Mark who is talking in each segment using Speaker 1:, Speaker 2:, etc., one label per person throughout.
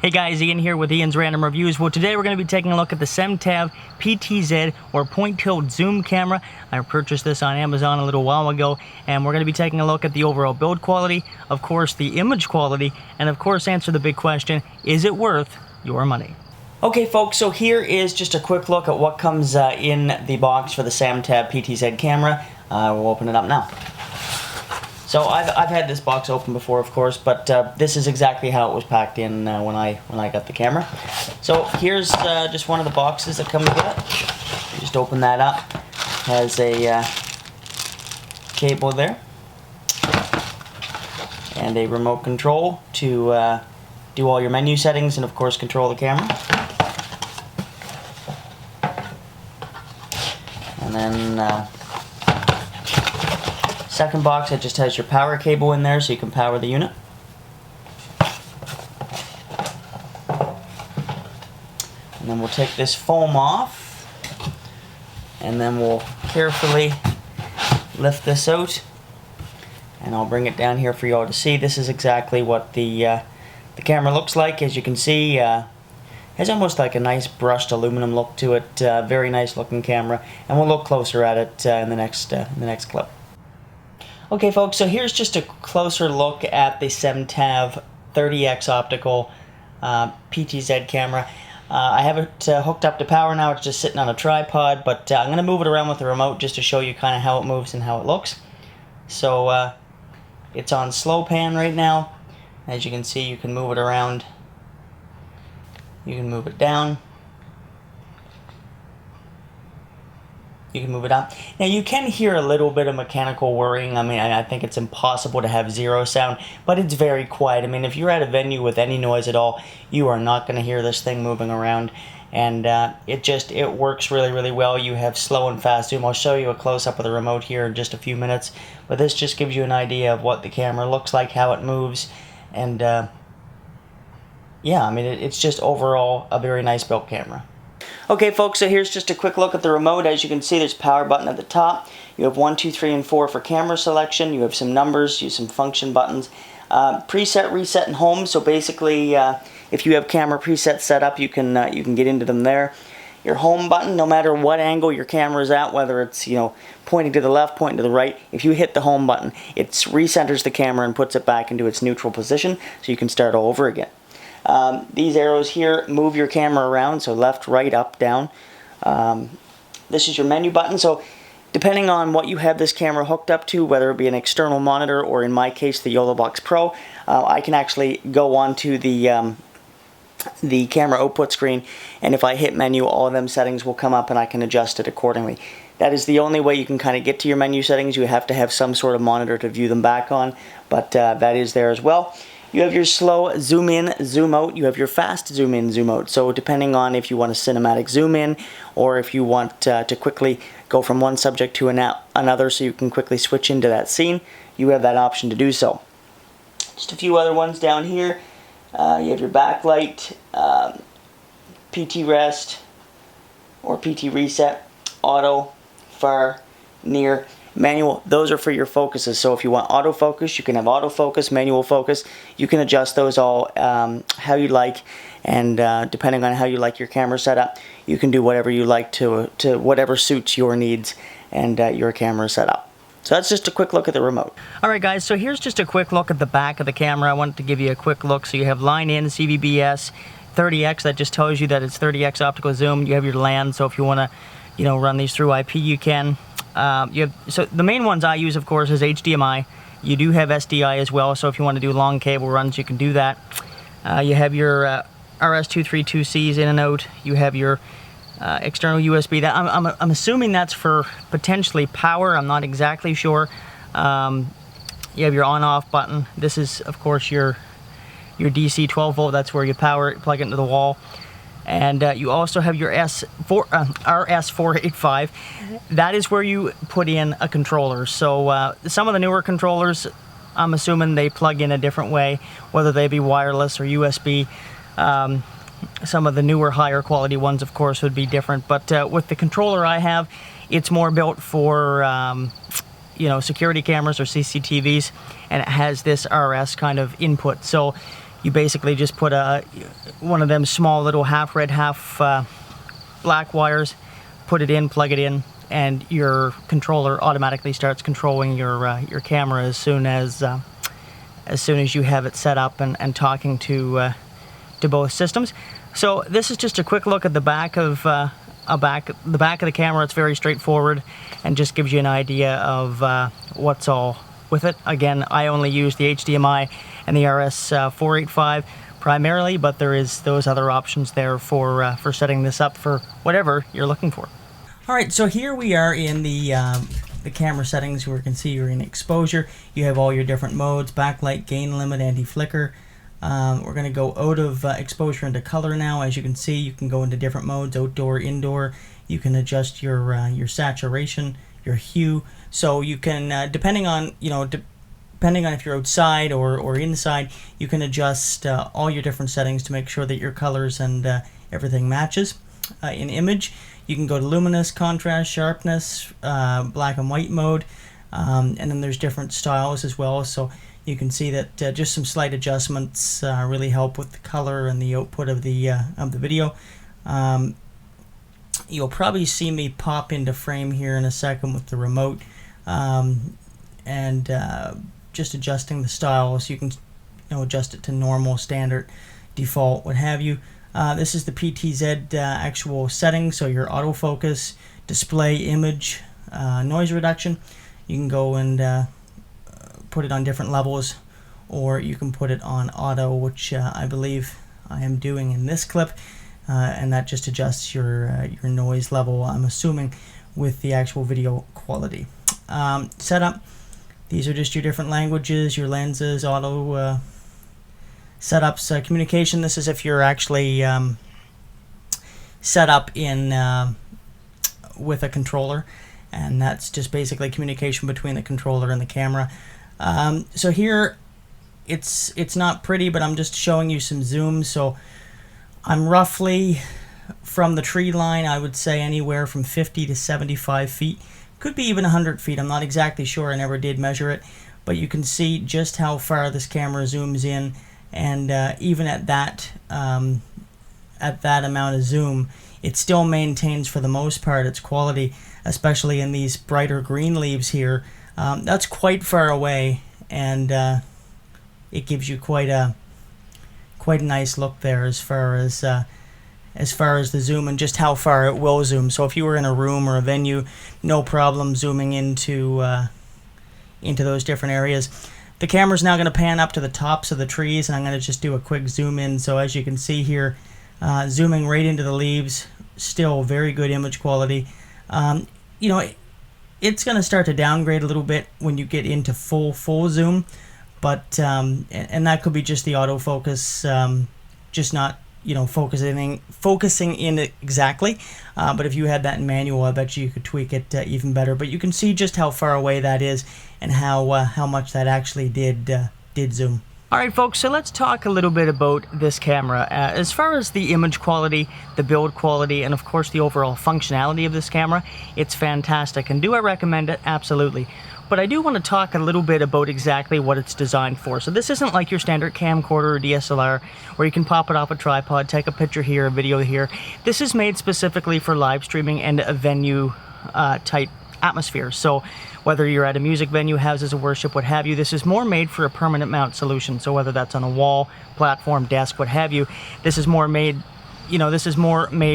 Speaker 1: Hey guys, Ian here with Ian's Random Reviews. Well, today we're going to be taking a look at the SMTAV PTZ, or point tilt zoom camera. I purchased this on Amazon a little while ago, and we're going to be taking a look at the overall build quality, of course the image quality, and of course answer the big question, is it worth your money? Okay folks, so here is just a quick look at what comes in the box for the SMTAV PTZ camera. We'll open it up now. So I've had this box open before, of course, but this is exactly how it was packed in when I got the camera. So here's just one of the boxes that comes with it. Just open that up. Has a cable there and a remote control to do all your menu settings and of course control the camera. And then second box, it just has your power cable in there so you can power the unit. And then we'll take this foam off and then we'll carefully lift this out and I'll bring it down here for you all to see. This is exactly what the camera looks like. As you can see, has almost like a nice brushed aluminum look to it. Very nice looking camera, and we'll look closer at it in the next clip. Okay folks, so here's just a closer look at the SMTAV 30X optical PTZ camera. I have it hooked up to power now. It's just sitting on a tripod, but I'm going to move it around with the remote just to show you kind of how it moves and how it looks. So it's on slow pan right now. As you can see, you can move it around. You can move it down. You can move it up. Now you can hear a little bit of mechanical whirring. I mean, I think it's impossible to have zero sound, but it's very quiet. I mean, if you're at a venue with any noise at all, you are not going to hear this thing moving around. And it works really, really well. You have slow and fast zoom. I'll show you a close-up of the remote here in just a few minutes, but this just gives you an idea of what the camera looks like, how it moves, and yeah, I mean, it's just overall a very nice built camera. Okay folks, so here's just a quick look at the remote. As you can see, there's a power button at the top. You have 1, 2, 3, and 4 for camera selection. You have some numbers, you have some function buttons. Preset, reset, and home. So basically, if you have camera presets set up, you can get into them there. Your home button, no matter what angle your camera is at, whether it's pointing to the left, pointing to the right, if you hit the home button, it recenters the camera and puts it back into its neutral position, so you can start all over again. These arrows here move your camera around, so left, right, up, down. This is your menu button, so depending on what you have this camera hooked up to, whether it be an external monitor or in my case the YOLOBOX Pro, I can actually go onto the camera output screen, and if I hit menu, all of them settings will come up and I can adjust it accordingly. That is the only way you can kind of get to your menu settings. You have to have some sort of monitor to view them back on, but that is there as well. You have your slow zoom in, zoom out. You have your fast zoom in, zoom out. So depending on if you want a cinematic zoom in or if you want to quickly go from one subject to another so you can quickly switch into that scene, you have that option to do so. Just a few other ones down here. You have your backlight, PT rest or PT reset, auto, far, near, manual. Those are for your focuses. So if you want autofocus, you can have autofocus, manual focus. You can adjust those all how you like, and depending on how you like your camera setup, you can do whatever you like to whatever suits your needs and your camera setup. So that's just a quick look at the remote. Alright guys, so here's just a quick look at the back of the camera. I wanted to give you a quick look. So you have line in, CVBS, 30X, that just tells you that it's 30X optical zoom. You have your LAN, so if you want to run these through IP, you can. So the main ones I use, of course, is HDMI. You do have SDI as well, so if you want to do long cable runs, you can do that. You have your RS-232Cs in and out. You have your external USB. I'm assuming that's for potentially power. I'm not exactly sure. You have your on-off button. This is, of course, your DC 12 volt. That's where you power it, plug it into the wall. And you also have your RS485. That is where you put in a controller. So some of the newer controllers, I'm assuming they plug in a different way, whether they be wireless or USB. Some of the newer, higher quality ones, of course, would be different. But with the controller I have, it's more built for security cameras or CCTVs, and it has this RS kind of input. So You basically just put one of them small little half red, half black wires, put it in, plug it in, and your controller automatically starts controlling your camera as soon as you have it set up and talking to both systems. So this is just a quick look at the back of the back of the camera. It's very straightforward and just gives you an idea of what's all with it. Again, I only use the HDMI and the RS485 primarily, but there is those other options there for setting this up for whatever you're looking for. All right, so here we are in the camera settings where you can see you're in exposure. You have all your different modes: backlight, gain limit, anti-flicker. We're going to go out of exposure into color now. As you can see, you can go into different modes: outdoor, indoor. You can adjust your saturation, your hue. So you can, depending on if you're outside or inside, you can adjust all your different settings to make sure that your colors and everything matches. In image, you can go to luminous, contrast, sharpness, black and white mode, and then there's different styles as well. So you can see that just some slight adjustments really help with the color and the output of the video. You'll probably see me pop into frame here in a second with the remote, and just adjusting the styles. You can adjust it to normal, standard, default, what have you. This is the PTZ actual settings, so your autofocus, display, image, noise reduction. You can go and put it on different levels, or you can put it on auto, which I believe I am doing in this clip, and that just adjusts your noise level, I'm assuming, with the actual video quality. Setup, these are just your different languages, your lenses, auto setups. Communication, this is if you're actually set up in with a controller, and that's just basically communication between the controller and the camera. So here it's not pretty, but I'm just showing you some zoom. So I'm roughly from the tree line, I would say anywhere from 50 to 75 feet, could be even 100 feet. I'm not exactly sure, I never did measure it, but you can see just how far this camera zooms in. And even at that amount of zoom, it still maintains for the most part its quality, especially in these brighter green leaves here. That's quite far away, and it gives you quite a nice look there as far as the zoom and just how far it will zoom. So if you were in a room or a venue, no problem zooming into those different areas. The camera's now going to pan up to the tops of the trees, and I'm going to just do a quick zoom in. So as you can see here, zooming right into the leaves, still very good image quality. It's going to start to downgrade a little bit when you get into full zoom, but and that could be just the autofocus, just not focusing in it exactly. But if you had that in manual, I bet you could tweak it even better. But you can see just how far away that is and how much that actually did zoom. All right, folks, so let's talk a little bit about this camera. As far as the image quality, the build quality, and of course the overall functionality of this camera, it's fantastic. And do I recommend it? Absolutely. But I do want to talk a little bit about exactly what it's designed for. So this isn't like your standard camcorder or DSLR where you can pop it off a tripod, take a picture here, a video here. This is made specifically for live streaming and a venue type atmosphere. So whether you're at a music venue, houses of worship, what have you, this is more made for a permanent mount solution. So whether that's on a wall, platform, desk, what have you, this is more made,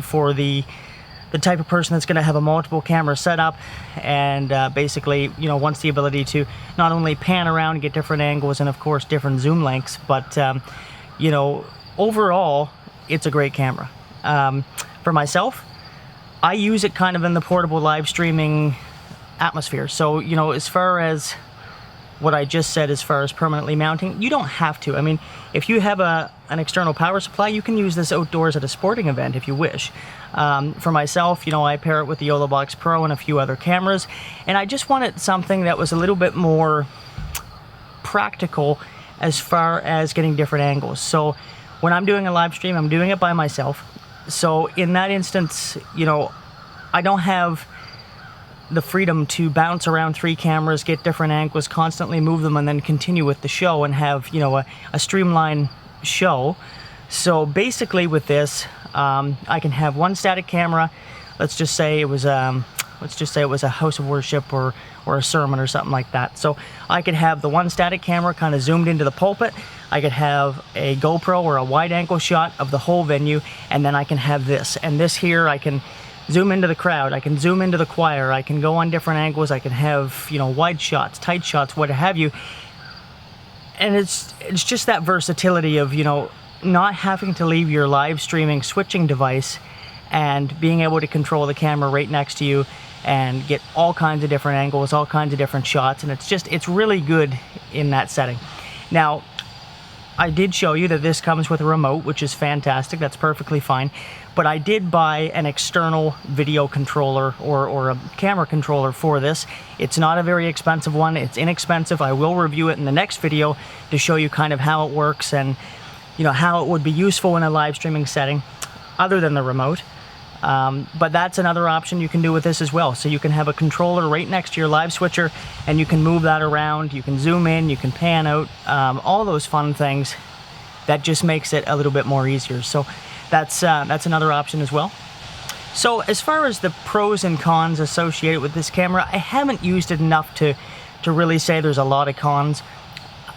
Speaker 1: for the type of person that's going to have a multiple camera setup and basically, wants the ability to not only pan around and get different angles and of course different zoom lengths, but overall, it's a great camera. For myself, I use it kind of in the portable live streaming atmosphere. So, as far as what I just said, as far as permanently mounting, you don't have to. I mean, if you have an external power supply, you can use this outdoors at a sporting event if you wish. For myself, I pair it with the YOLOBOX Pro and a few other cameras, and I just wanted something that was a little bit more practical as far as getting different angles. So when I'm doing a live stream, I'm doing it by myself. So in that instance, I don't have the freedom to bounce around 3 cameras, get different angles, constantly move them, and then continue with the show and have, a streamlined show. So basically with this, I can have one static camera. Let's just say it was a house of worship or a sermon or something like that. So I could have the one static camera kind of zoomed into the pulpit. I could have a GoPro or a wide angle shot of the whole venue, and then I can have this. And this here, I can zoom into the crowd, I can zoom into the choir, I can go on different angles, I can have, you know, wide shots, tight shots, what have you. And it's just that versatility of, you know, not having to leave your live streaming switching device and being able to control the camera right next to you and get all kinds of different angles, all kinds of different shots, and it's really good in that setting. Now, I did show you that this comes with a remote, which is fantastic, that's perfectly fine, but I did buy an external video controller or a camera controller for this. It's not a very expensive one, it's inexpensive. I will review it in the next video to show you kind of how it works and, you know, how it would be useful in a live streaming setting other than the remote. But that's another option you can do with this as well. So you can have a controller right next to your live switcher and you can move that around, you can zoom in, you can pan out, all those fun things. That just makes it a little bit more easier. So that's another option as well. So as far as the pros and cons associated with this camera, I haven't used it enough to really say there's a lot of cons.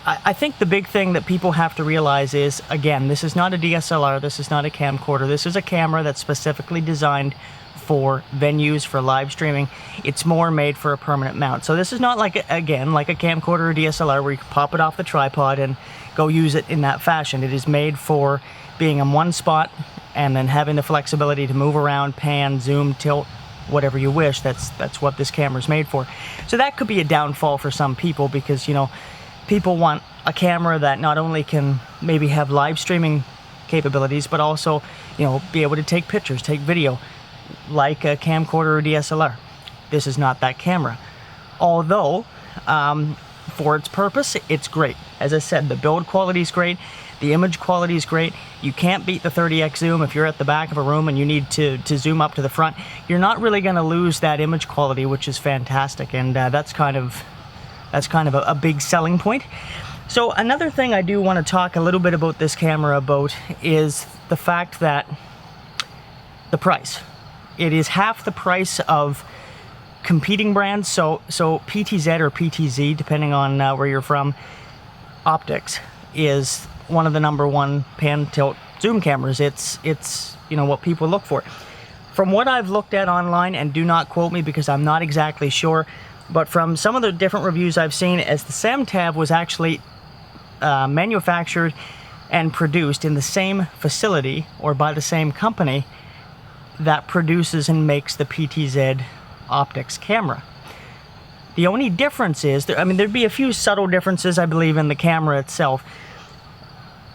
Speaker 1: I think the big thing that people have to realize is, again, this is not a DSLR, this is not a camcorder, this is a camera that's specifically designed for venues, for live streaming. It's more made for a permanent mount. So this is not like, again, like a camcorder or DSLR where you can pop it off the tripod and go use it in that fashion. It is made for being in one spot and then having the flexibility to move around, pan, zoom, tilt, whatever you wish. That's what this camera is made for. So that could be a downfall for some people because, you know, people want a camera that not only can maybe have live streaming capabilities, but also, you know, be able to take pictures, take video, like a camcorder or DSLR. This is not that camera. Although, for its purpose, it's great. As I said, the build quality is great, the image quality is great. You can't beat the 30x zoom. If you're at the back of a room and you need to zoom up to the front, you're not really going to lose that image quality, which is fantastic, and that's kind of a big selling point. So another thing I do want to talk a little bit about this camera about is the fact that the price. It is half the price of competing brands. So PTZ or PTZ, depending on where you're from, optics is one of the #1 pan tilt zoom cameras. It's you know what people look for. From what I've looked at online, and do not quote me because I'm not exactly sure, but from some of the different reviews I've seen, as the SMTAV was actually manufactured and produced in the same facility or by the same company that produces and makes the PTZ optics camera. The only difference is, I mean, there'd be a few subtle differences, I believe, in the camera itself,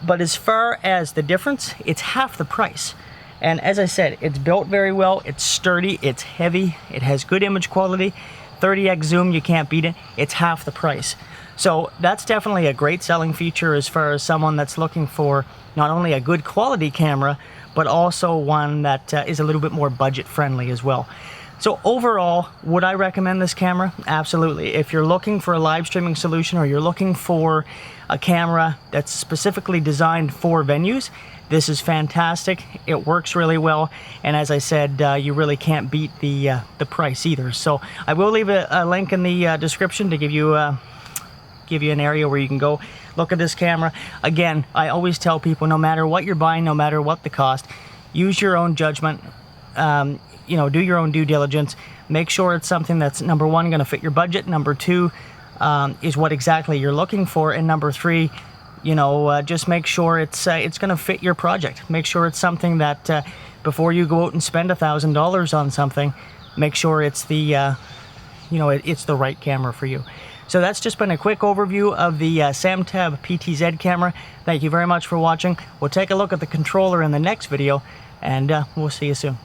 Speaker 1: but as far as the difference, it's half the price. And as I said, it's built very well, it's sturdy, it's heavy, it has good image quality, 30x zoom, you can't beat it, it's half the price. So that's definitely a great selling feature as far as someone that's looking for not only a good quality camera, but also one that is a little bit more budget friendly as well. So overall, would I recommend this camera? Absolutely. If you're looking for a live streaming solution or you're looking for a camera that's specifically designed for venues, this is fantastic. It works really well, and as I said, you really can't beat the price either. So I will leave a link in the description to give you an area where you can go look at this camera. Again, I always tell people, no matter what you're buying, no matter what the cost, use your own judgment. You know, do your own due diligence. Make sure it's something that's, #1, going to fit your budget. #2, is what exactly you're looking for, and #3, you know, just make sure it's going to fit your project. Make sure it's something that before you go out and spend $1,000 on something, make sure it's the you know, it's the right camera for you. So that's just been a quick overview of the SMTAV PTZ camera. Thank you very much for watching. We'll take a look at the controller in the next video, and we'll see you soon.